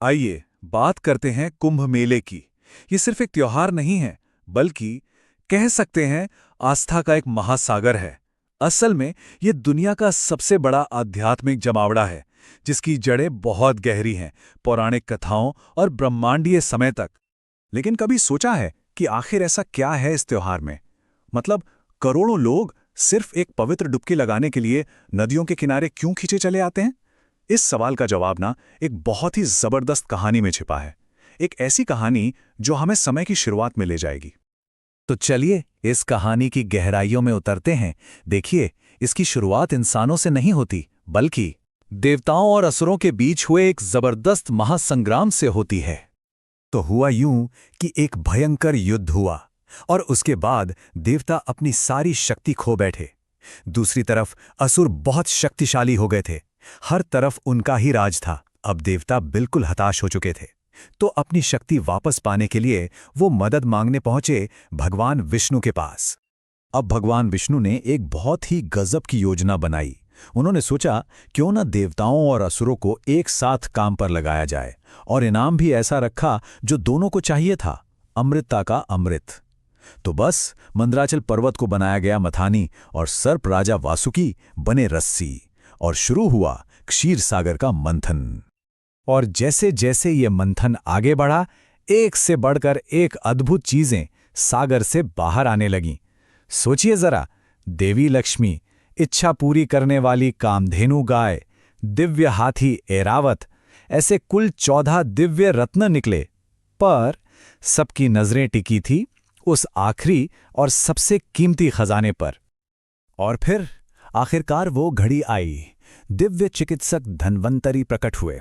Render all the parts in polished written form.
आइए बात करते हैं कुंभ मेले की। ये सिर्फ एक त्योहार नहीं है, बल्कि कह सकते हैं आस्था का एक महासागर है। असल में ये दुनिया का सबसे बड़ा आध्यात्मिक जमावड़ा है, जिसकी जड़ें बहुत गहरी हैं, पौराणिक कथाओं और ब्रह्मांडीय समय तक। लेकिन कभी सोचा है कि आखिर ऐसा क्या है इस त्योहार में? मतलब करोड़ों लोग सिर्फ एक पवित्र डुबकी लगाने के लिए नदियों के किनारे क्यों खींचे चले आते हैं? इस सवाल का जवाब ना एक बहुत ही जबरदस्त कहानी में छिपा है। एक ऐसी कहानी जो हमें समय की शुरुआत में ले जाएगी। तो चलिए इस कहानी की गहराइयों में उतरते हैं। देखिए, इसकी शुरुआत इंसानों से नहीं होती, बल्कि देवताओं और असुरों के बीच हुए एक जबरदस्त महासंग्राम से होती है। तो हुआ यूं कि एक भयंकर युद्ध हुआ और उसके बाद देवता अपनी सारी शक्ति खो बैठे। दूसरी तरफ असुर बहुत शक्तिशाली हो गए थे। हर तरफ उनका ही राज था। अब देवता बिल्कुल हताश हो चुके थे। तो अपनी शक्ति वापस पाने के लिए वो मदद मांगने पहुंचे भगवान विष्णु के पास। अब भगवान विष्णु ने एक बहुत ही गजब की योजना बनाई। उन्होंने सोचा, क्यों न देवताओं और असुरों को एक साथ काम पर लगाया जाए, और इनाम भी ऐसा रखा जो दोनों को चाहिए था, अमृतता का अमृत। तो बस मंदराचल पर्वत को बनाया गया मथानी और सर्प राजा वासुकी बने रस्सी, और शुरू हुआ क्षीर सागर का मंथन। और जैसे जैसे ये मंथन आगे बढ़ा, एक से बढ़कर एक अद्भुत चीजें सागर से बाहर आने लगीं। सोचिए जरा, देवी लक्ष्मी, इच्छा पूरी करने वाली कामधेनु गाय, दिव्य हाथी ऐरावत, ऐसे कुल 14 दिव्य रत्न निकले। पर सबकी नजरें टिकी थी उस आखिरी और सबसे कीमती खजाने पर। और फिर आखिरकार वो घड़ी आई। दिव्य चिकित्सक धन्वंतरी प्रकट हुए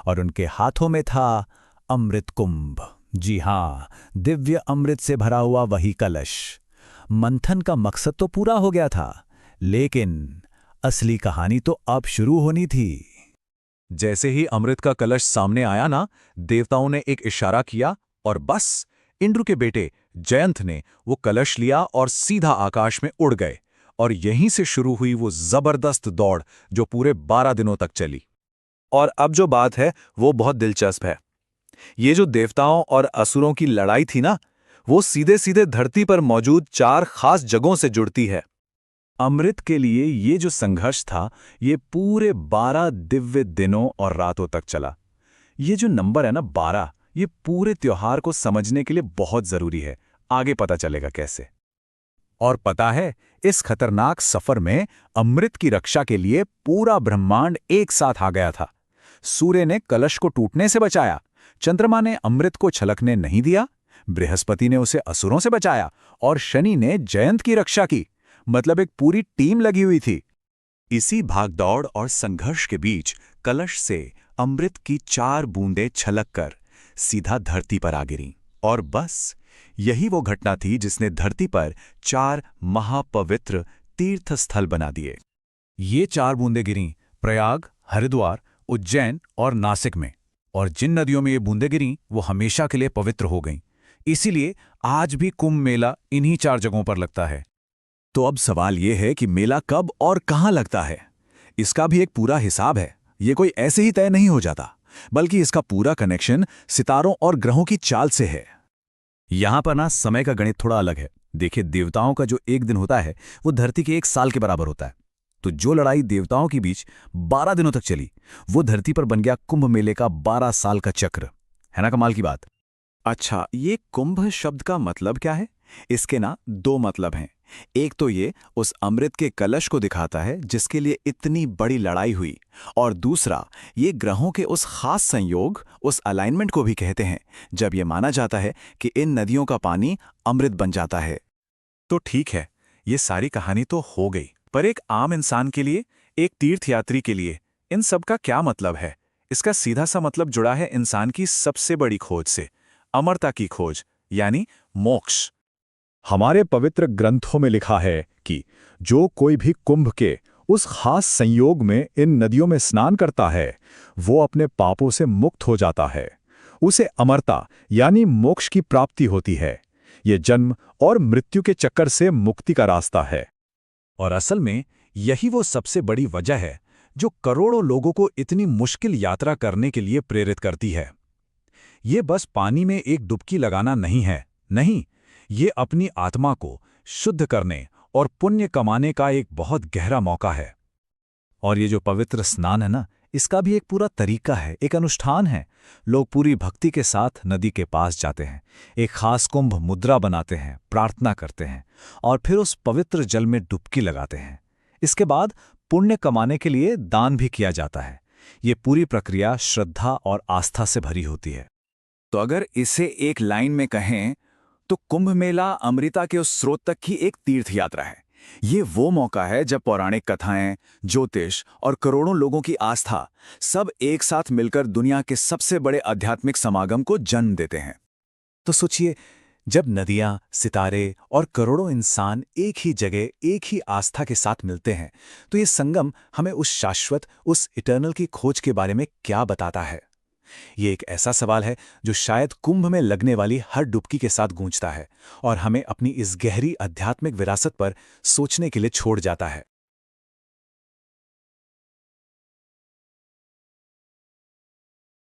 और उनके हाथों में था अमृत कुंभ। जी हां, दिव्य अमृत से भरा हुआ वही कलश। मंथन का मकसद तो पूरा हो गया था, लेकिन असली कहानी तो अब शुरू होनी थी। जैसे ही अमृत का कलश सामने आया ना, देवताओं ने एक इशारा किया और बस इंद्र के बेटे जयंत ने वो कलश लिया और सीधा आकाश में उड़ गए। और यहीं से शुरू हुई वो जबरदस्त दौड़ जो पूरे 12 दिनों तक चली। और अब जो बात है वो बहुत दिलचस्प है। ये जो देवताओं और असुरों की लड़ाई थी ना, वो सीधे सीधे धरती पर मौजूद 4 खास जगहों से जुड़ती है। अमृत के लिए ये जो संघर्ष था, ये पूरे 12 दिव्य दिनों और रातों तक चला। ये जो नंबर है ना 12, ये पूरे त्योहार को समझने के लिए बहुत जरूरी है। आगे पता चलेगा कैसे। और पता है, इस खतरनाक सफर में अमृत की रक्षा के लिए पूरा ब्रह्मांड एक साथ आ गया था। सूर्य ने कलश को टूटने से बचाया, चंद्रमा ने अमृत को छलकने नहीं दिया, बृहस्पति ने उसे असुरों से बचाया, और शनि ने जयंत की रक्षा की। मतलब एक पूरी टीम लगी हुई थी। इसी भागदौड़ और संघर्ष के बीच कलश से अमृत की 4 बूंदें छलककर सीधा धरती पर आ गिरीं। और बस यही वो घटना थी जिसने धरती पर 4 महापवित्र तीर्थ स्थल बना दिए। ये 4 बूंदें गिरीं प्रयाग, हरिद्वार, उज्जैन और नासिक में। और जिन नदियों में ये बूंदें गिरीं, वो हमेशा के लिए पवित्र हो गईं। इसीलिए आज भी कुंभ मेला इन्हीं 4 जगहों पर लगता है। तो अब सवाल ये है कि मेला कब और कहाँ लगता है। इसका भी एक पूरा हिसाब है। ये कोई ऐसे ही तय नहीं हो जाता, बल्कि इसका पूरा कनेक्शन सितारों और ग्रहों की चाल से है। यहां पर ना समय का गणित थोड़ा अलग है। देखिए, देवताओं का जो एक दिन होता है, वो धरती के 1 साल के बराबर होता है। तो जो लड़ाई देवताओं के बीच 12 दिनों तक चली, वो धरती पर बन गया कुंभ मेले का 12 साल का चक्र। है ना कमाल की बात। अच्छा, ये कुंभ शब्द का मतलब क्या है? इसके ना 2 मतलब हैं। एक तो ये उस अमृत के कलश को दिखाता है जिसके लिए इतनी बड़ी लड़ाई हुई, और दूसरा ये ग्रहों के उस खास संयोग, उस अलाइनमेंट को भी कहते हैं, जब ये माना जाता है कि इन नदियों का पानी अमृत बन जाता है। तो ठीक है, ये सारी कहानी तो हो गई, पर एक आम इंसान के लिए, एक तीर्थयात्री के लिए इन सब का क्या मतलब है? इसका सीधा सा मतलब जुड़ा है इंसान की सबसे बड़ी खोज से, अमरता की खोज, यानी मोक्ष। हमारे पवित्र ग्रंथों में लिखा है कि जो कोई भी कुंभ के उस खास संयोग में इन नदियों में स्नान करता है, वो अपने पापों से मुक्त हो जाता है। उसे अमरता यानी मोक्ष की प्राप्ति होती है। ये जन्म और मृत्यु के चक्कर से मुक्ति का रास्ता है। और असल में यही वो सबसे बड़ी वजह है जो करोड़ों लोगों को इतनी मुश्किल यात्रा करने के लिए प्रेरित करती है। ये बस पानी में एक डुबकी लगाना नहीं है, नहीं, ये अपनी आत्मा को शुद्ध करने और पुण्य कमाने का एक बहुत गहरा मौका है। और ये जो पवित्र स्नान है ना, इसका भी एक पूरा तरीका है, एक अनुष्ठान है। लोग पूरी भक्ति के साथ नदी के पास जाते हैं, एक खास कुंभ मुद्रा बनाते हैं, प्रार्थना करते हैं और फिर उस पवित्र जल में डुबकी लगाते हैं। इसके बाद पुण्य कमाने के लिए दान भी किया जाता है। ये पूरी प्रक्रिया श्रद्धा और आस्था से भरी होती है। तो अगर इसे एक लाइन में कहें तो कुंभ मेला अमृता के उस स्रोत तक की एक तीर्थ यात्रा है। ये वो मौका है जब पौराणिक कथाएं, ज्योतिष और करोड़ों लोगों की आस्था सब एक साथ मिलकर दुनिया के सबसे बड़े आध्यात्मिक समागम को जन्म देते हैं। तो सोचिए, जब नदियां, सितारे और करोड़ों इंसान एक ही जगह, एक ही आस्था के साथ मिलते हैं, तो ये संगम हमें उस शाश्वत, उस इटर्नल की खोज के बारे में क्या बताता है? ये एक ऐसा सवाल है जो शायद कुंभ में लगने वाली हर डुबकी के साथ गूंजता है और हमें अपनी इस गहरी आध्यात्मिक विरासत पर सोचने के लिए छोड़ जाता है।